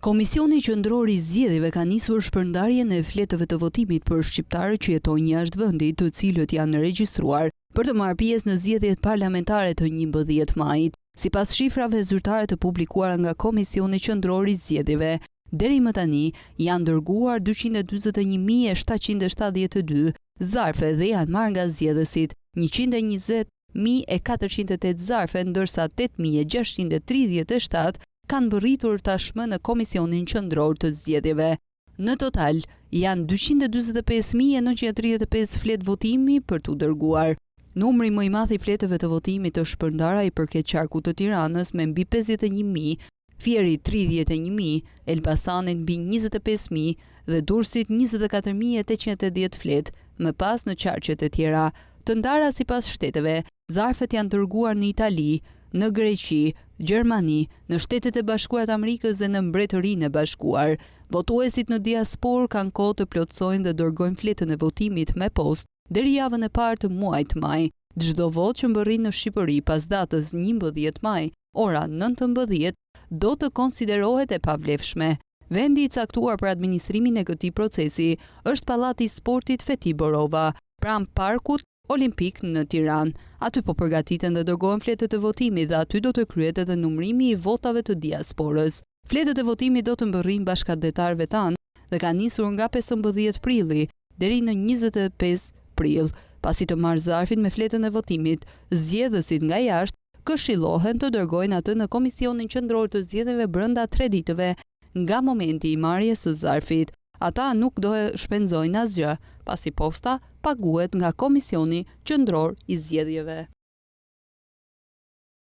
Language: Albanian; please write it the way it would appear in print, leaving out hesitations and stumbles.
Komisioni Qendror i Zgjedhjeve ka nisur shpërndarjen e fletëve të votimit për shqiptarë që jetojnë jashtë vendit, të cilët janë regjistruar për të marrë pjesë në zgjedhjet parlamentare të 11 majit. Sipas shifrave zyrtare të publikuara nga Komisioni Qendror i Zgjedhjeve, deri më tani janë dërguar 221.772 zarfe dhe janë marrë nga zgjedhësit 120.408 zarfe, ndërsa 8.637 kanë bërritur tashmë në Komisionin Qendror të Zgjedhjeve. Në total, janë 245.935 fletë votimi për t'u dërguar. Numri më i madh i fletëve të votimit të shpërndara i përket qarkut të Tiranës me mbi 51.000, Fieri 31.000, Elbasanit mbi 25.000 dhe Durrësit 24.880 fletë, më pas në qarqet e tjera. Të ndara sipas shteteve, zarfet janë dërguar në Itali, në Greqi, Gjermani, në Shtetet e Bashkuara të Amerikës dhe në Mbretërinë e Bashkuar. Votuesit në diasporë kanë kohë të plotësojnë dhe dërgojnë fletën e votimit me postë deri javën e parë të muajit maj. Çdo votë që mbërrin në Shqipëri pas datës 11 maj, ora 19, do të konsiderohet e pavlefshme. Vendi i caktuar për administrimin e këtij procesi është Pallati i Sportit Feti Borova, pranë Parkut Olimpik në Tiranë. Aty po përgatiten dhe dërgohen fletët e votimit dhe aty do të kryhet edhe numrimi i votave të diasporës. Fletët e votimit do të mbërrijnë bashkëdhetarëve tanë dhe ka nisur nga 15 prilli deri në 25 prill. Pasi të marrë zarfin me fletën e votimit, zgjedhësit nga jashtë këshillohen të dërgojnë atë në Komisionin Qendror të Zgjedhjeve brenda 3 ditëve nga momenti i marrjes së zarfit. Ata nuk do e shpenzojnë asgjë, pasi posta paguhet nga Komisioni Qendror i Zgjedhjeve.